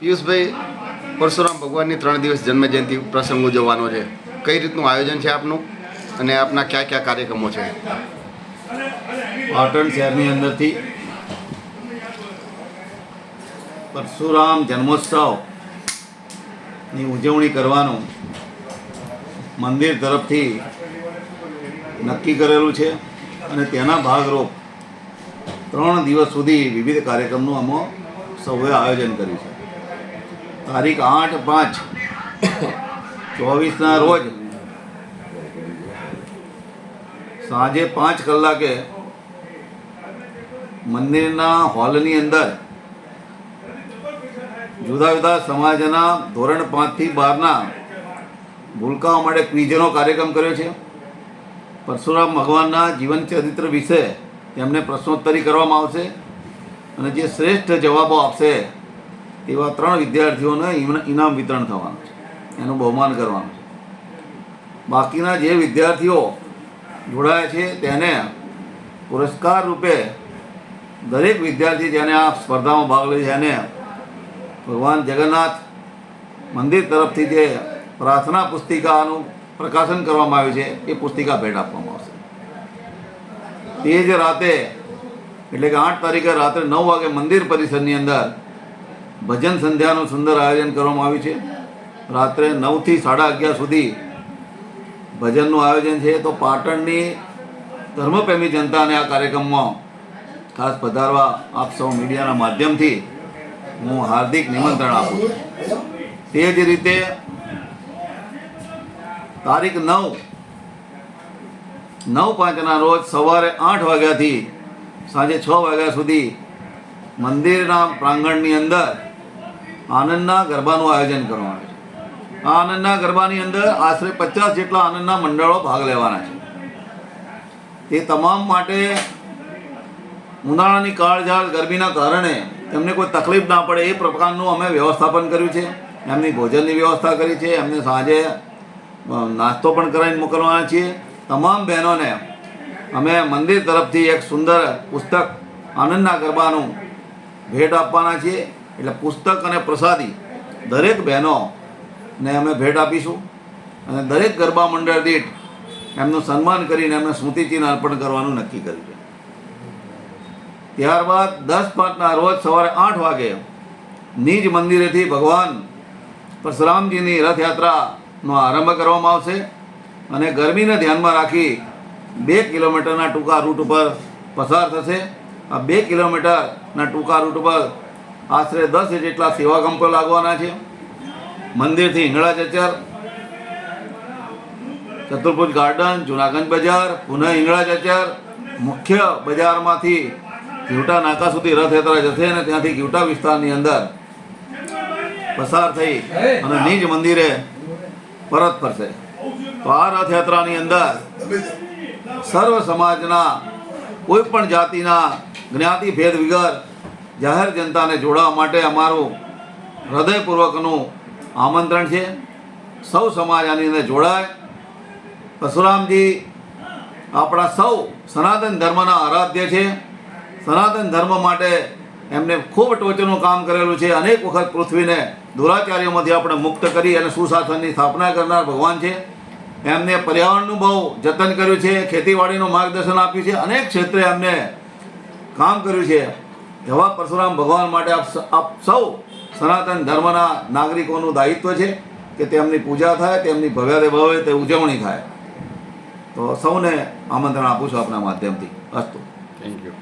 પિયુષભાઈ, પરશુરામ ભગવાનની 3 દિવસ જન્મજયંતિ પ્રસંગ ઉજવવાનો છે. કઈ રીતનું આયોજન છે આપનું અને આપના કયા કયા કાર્યક્રમો છે? પાટણ શહેરની અંદરથી પરશુરામ જન્મોત્સવની ઉજવણી કરવાનું મંદિર તરફથી નક્કી કરેલું છે અને તેના ભાગરૂપ 3 દિવસ સુધી વિવિધ કાર્યક્રમનું અમે સૌએ આયોજન કર્યું છે. તારીખ 8/5/24ના રોજ સાંજે 5 કલાકે મંદિરના હોલની અંદર જુદા જુદા સમાજના ધોરણ 5 થી 12ના ભૂલકાઓ માટે ક્વિઝનો કાર્યક્રમ કર્યો છે. પરશુરામ ભગવાનના જીવન ચરિત્ર વિશે તેમને પ્રશ્નોત્તરી કરવામાં આવશે અને જે શ્રેષ્ઠ જવાબો આપશે તેવા 3 વિદ્યાર્થીઓને ઇનામ વિતરણ થવાનું છે, એનું બહુમાન કરવાનું છે. બાકીના જે વિદ્યાર્થીઓ જોડાયા છે તેને પુરસ્કાર રૂપે દરેક વિદ્યાર્થી જેને આ સ્પર્ધામાં ભાગ લે છે એને ભગવાન જગન્નાથ મંદિર તરફથી જે પ્રાર્થના પુસ્તિકાનું પ્રકાશન કરવામાં આવ્યું છે એ પુસ્તિકા ભેટ આપવામાં આવશે. તે જ રાતે એટલે કે 8 તારીખે રાત્રે 9 વાગે મંદિર પરિસરની અંદર ભજન સંધ્યાનું સુંદર આયોજન કરવામાં આવ્યું છે. રાત્રે 9 થી 11:30 સુધી ભજનનું આયોજન છે. તો પાટણની ધર્મપ્રેમી જનતાને આ કાર્યક્રમમાં ખાસ પધારવા આપ સૌ મીડિયાના માધ્યમથી હું હાર્દિક નિમંત્રણ આપું છું. તે જ રીતે તારીખ 9/5ના રોજ સવારે 8 વાગ્યાથી સાંજે 6 વાગ્યા સુધી મંદિરના પ્રાંગણની અંદર આનંદના ગરબાનું આયોજન કરવામાં આવે છે. આ આનંદના ગરબાની અંદર આશરે 50 જેટલા આનંદના મંડળો ભાગ લેવાના છે. તે તમામ માટે ઉનાળાની કાળઝાળ ગરમીના કારણે તેમને કોઈ તકલીફ ના પડે એ પ્રકારનું અમે વ્યવસ્થાપન કર્યું છે. એમની ભોજનની વ્યવસ્થા કરી છે. એમને સાંજે નાસ્તો પણ કરાવીને મોકલવાના છીએ. તમામ બહેનોને અમે મંદિર તરફથી એક સુંદર પુસ્તક આનંદના ગરબાનું ભેટ આપવાના છીએ. એટલે પુસ્તક અને પ્રસાદી દરેક બહેનોને અમે ભેટ આપીશું અને દરેક ગરબા મંડળ દીઠ એમનું સન્માન કરીને એમને સ્મૃતિચિહ્ન અર્પણ કરવાનું નક્કી કર્યું છે. ત્યારબાદ 10/5ના રોજ સવારે 8 વાગે નિજ મંદિરેથી ભગવાન પરશુરામજીની રથયાત્રાનો આરંભ કરવામાં આવશે અને ગરમીને ધ્યાનમાં રાખી 2 કિલોમીટરના ટૂંકા રૂટ ઉપર પસાર થશે. આ 2 કિલોમીટરના ટૂંકા રૂટ ઉપર આશરે 10 જેટલા સેવા કેમ્પો લાગવાના છે. મંદિરથી હિંગળા ચચર, ચતુર્ભુજ ગાર્ડન, જૂનાગંજ બજાર, પુનઃ હિંગળા ચચર, મુખ્ય બજારમાંથી ઘીવટા નાકા સુધી રથયાત્રા જશે અને ત્યાંથી ઘીવટા વિસ્તારની અંદર પસાર થઈ અને નિજ મંદિરે પરત ફરશે. તો આ રથયાત્રાની અંદર સર્વ સમાજના કોઈ પણ જાતિના જ્ઞાતિ ભેદ વગર જાહેર જનતાને જોડાવા માટે અમારું હૃદયપૂર્વકનું આમંત્રણ છે. સૌ સમાજ આની અંદર જોડાય. પરશુરામજી આપણા સૌ સનાતન ધર્મના આરાધ્ય છે. સનાતન ધર્મ માટે એમને ખૂબ ટોચનું કામ કરેલું છે. અનેક વખત પૃથ્વીને દુરાચાર્યોમાંથી આપણે મુક્ત કરી અને સુશાસનની સ્થાપના કરનાર ભગવાન છે. એમને પર્યાવરણનું બહુ જતન કર્યું છે, ખેતીવાડીનું માર્ગદર્શન આપ્યું છે, અનેક ક્ષેત્રે એમને કામ કર્યું છે. એવા પરશુરામ ભગવાન માટે આપ સૌ સનાતન ધર્મના નાગરિકોનું દાયિત્વ છે કે તેમની પૂજા થાય, તેમની ભવ્ય ભવ્ય તે ઉજવણી થાય. તો સૌને આમંત્રણ આપું છું આપના માધ્યમથી. અસ્તુ. Thank you.